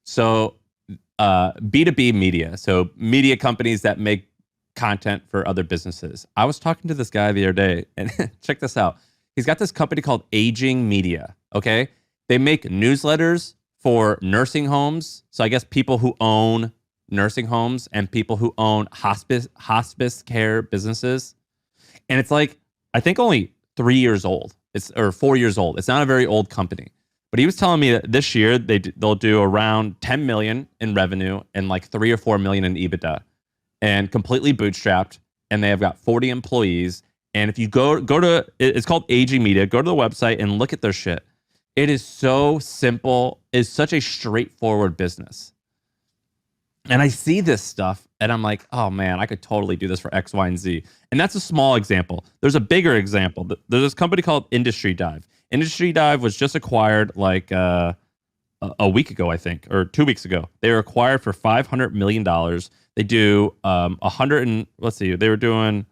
So B2B media, so media companies that make content for other businesses. I was talking to this guy the other day, and check this out. He's got this company called Aging Media. Okay, they make newsletters for nursing homes. So I guess people who own nursing homes and people who own hospice care businesses. And it's like, I think only 3 years old. Or 4 years old. It's not a very old company. But he was telling me that this year they'll do around 10 million in revenue and like 3 or 4 million in EBITDA, and completely bootstrapped. And they have got 40 employees. And if you go to, it's called Aging Media, go to the website and look at their shit. It is so simple. It's such a straightforward business. And I see this stuff and I'm like, oh man, I could totally do this for X, Y, and Z. And that's a small example. There's a bigger example. There's this company called Industry Dive. Industry Dive was just acquired like a week ago, I think, or 2 weeks ago. They were acquired for $500 million. They do they were doing,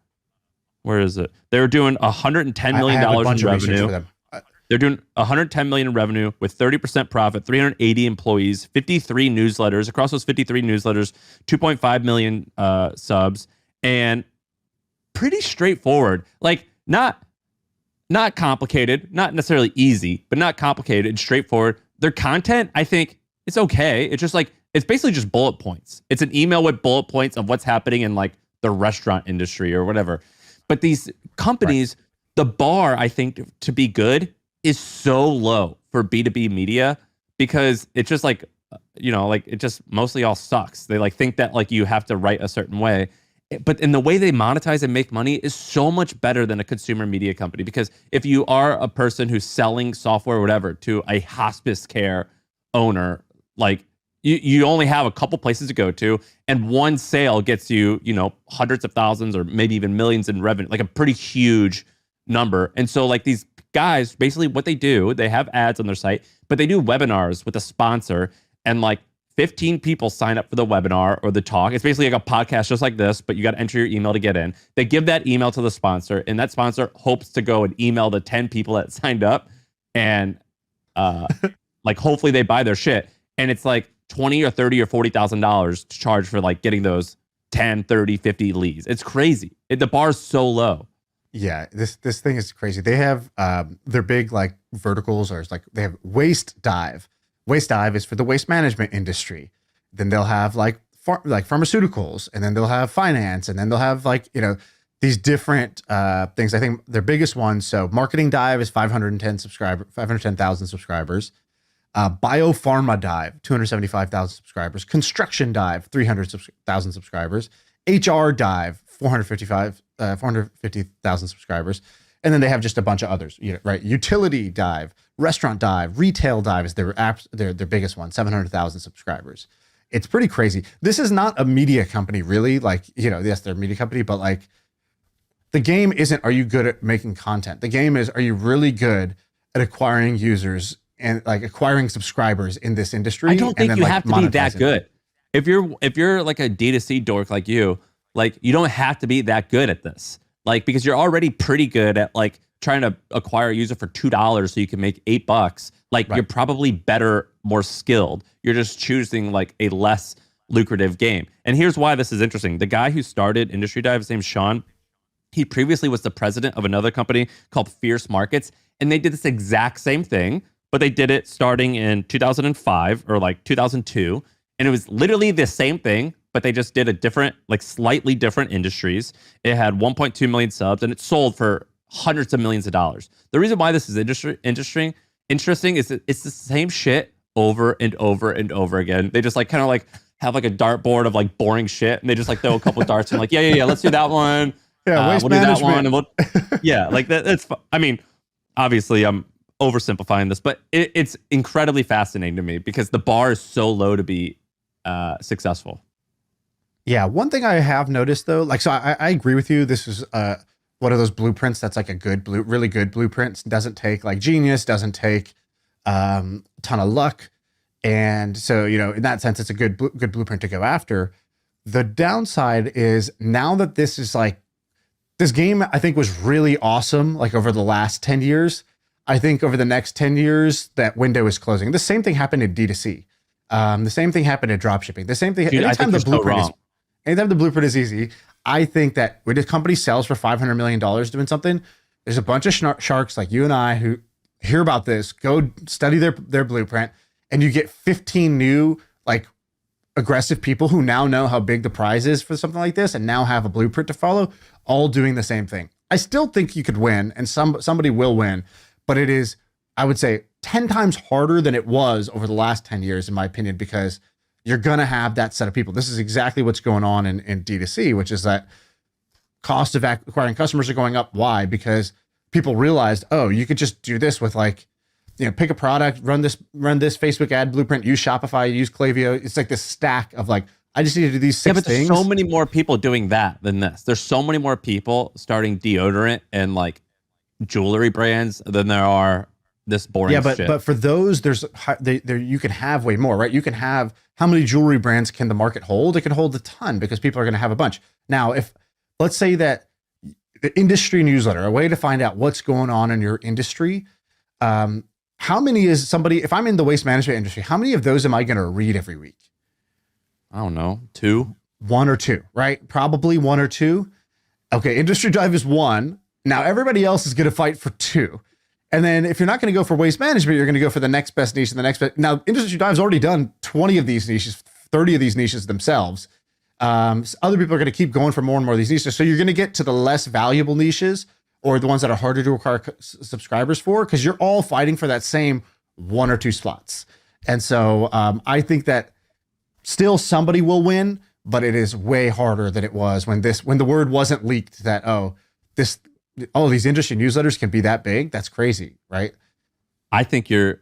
where is it? They were doing $110 million in revenue. They're doing 110 million in revenue with 30% profit, 380 employees, 53 newsletters. Across those 53 newsletters, 2.5 million subs, and pretty straightforward. Like not complicated, not necessarily easy, but not complicated and straightforward. Their content, I think, it's okay. It's just like, it's basically just bullet points. It's an email with bullet points of what's happening in like the restaurant industry or whatever. But these companies, the bar, I think, to be good is so low for B2B media because it's just like, like it just mostly all sucks. They like think that like you have to write a certain way. But in the way they monetize and make money is so much better than a consumer media company. Because if you are a person who's selling software or whatever to a hospice care owner, like you only have a couple places to go to, and one sale gets you, hundreds of thousands or maybe even millions in revenue, like a pretty huge number. And so like these guys, basically what they do, they have ads on their site, but they do webinars with a sponsor, and like 15 people sign up for the webinar or the talk. It's basically like a podcast just like this, but you got to enter your email to get in. They give that email to the sponsor, and that sponsor hopes to go and email the 10 people that signed up, and like hopefully they buy their shit. And it's like 20 or 30 or $40,000 to charge for like getting those 10, 30, 50 leads. It's crazy. The bar is so low. Yeah, this thing is crazy. They have their big like verticals are like they have waste dive. Waste dive is for the waste management industry. Then they'll have like pharmaceuticals, and then they'll have finance, and then they'll have like these different things. I think their biggest one. So marketing dive is 510,000 subscribers. Biopharma dive 275,000 subscribers. Construction dive 300,000 subscribers. HR dive 450,000 subscribers. And then they have just a bunch of others, right? Utility dive, restaurant dive, retail dive is their biggest one, 700,000 subscribers. It's pretty crazy. This is not a media company, really. Like, yes, they're a media company, but like the game isn't, are you good at making content? The game is, are you really good at acquiring users and like acquiring subscribers in this industry? I don't think you have to be that good. If you're like a D2C dork like you don't have to be that good at this. Like, because you're already pretty good at like trying to acquire a user for $2 so you can make $8. Like, right. You're probably better, more skilled. You're just choosing like a less lucrative game. And here's why this is interesting. The guy who started Industry Dive, his name's Sean. He previously was the president of another company called Fierce Markets, and they did this exact same thing, but they did it starting in 2005 or like 2002. And it was literally the same thing, but they just did a different, like slightly different industries. It had 1.2 million subs, and it sold for hundreds of millions of dollars. The reason why this is interesting is that it's the same shit over and over and over again. They just like kind of like have like a dartboard of like boring shit, and they just like throw a couple darts and like, yeah, let's do that one. Yeah, waste we'll management. Do that one, and like that's. I mean, obviously, I'm oversimplifying this, but it's incredibly fascinating to me because the bar is so low to be successful. Yeah, one thing I have noticed though, like, so I agree with you. This is one of those blueprints that's like a really good blueprint. Doesn't take like genius, doesn't take a ton of luck, and so in that sense, it's a good blueprint to go after. The downside is now that this is like this game, I think was really awesome. Like over the last 10 years, I think over the next 10 years, that window is closing. The same thing happened in D2C. The same thing happened in dropshipping. The same thing. Dude, I Anytime think the you're so blueprint is, wrong. anytime the blueprint is easy, I think that when a company sells for $500 million doing something, there's a bunch of sharks like you and I who hear about this, go study their blueprint, and you get 15 new like aggressive people who now know how big the prize is for something like this and now have a blueprint to follow, all doing the same thing. I still think you could win, and somebody will win, but it is, I would say, 10 times harder than it was over the last 10 years, in my opinion, because you're going to have that set of people. This is exactly what's going on in D2C, which is that cost of acquiring customers are going up. Why? Because people realized, oh, you could just do this with like, pick a product, run this Facebook ad blueprint, use Shopify, use Klaviyo. It's like this stack of like, I just need to do these six things. There's so many more people doing that than this. There's so many more people starting deodorant and like jewelry brands than there are this boring shit. But for those, you can have way more, right? You can have, how many jewelry brands can the market hold? It can hold a ton because people are going to have a bunch. Now, if let's say that the industry newsletter, a way to find out what's going on in your industry, how many is somebody, if I'm in the waste management industry, how many of those am I going to read every week? I don't know, 2? 1 or 2, right? Probably 1 or 2. Okay, Industry Dive is 1. Now everybody else is going to fight for 2. And then if you're not going to go for waste management, you're going to go for the next best niche and the next best. Now, Industry Dive's already done 20 of these niches, 30 of these niches themselves. Other people are going to keep going for more and more of these niches. So you're going to get to the less valuable niches, or the ones that are harder to acquire subscribers for, because you're all fighting for that same 1 or 2 slots. And so I think that still somebody will win, but it is way harder than it was when the word wasn't leaked that, these industry newsletters can be that big. That's crazy, right? I think you're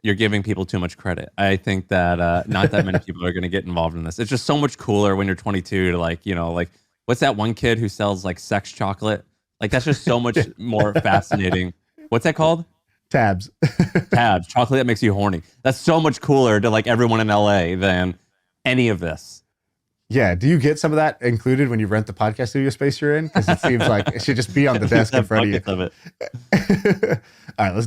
giving people too much credit. I think that not that many people are going to get involved in this. It's just so much cooler when you're 22 to like, what's that one kid who sells like sex chocolate? Like that's just so much more fascinating. What's that called? Tabs. Tabs. Chocolate that makes you horny. That's so much cooler to like everyone in LA than any of this. Yeah. Do you get some of that included when you rent the podcast studio space you're in? Because it seems like it should just be on the desk in front of you. Of it. All right, let's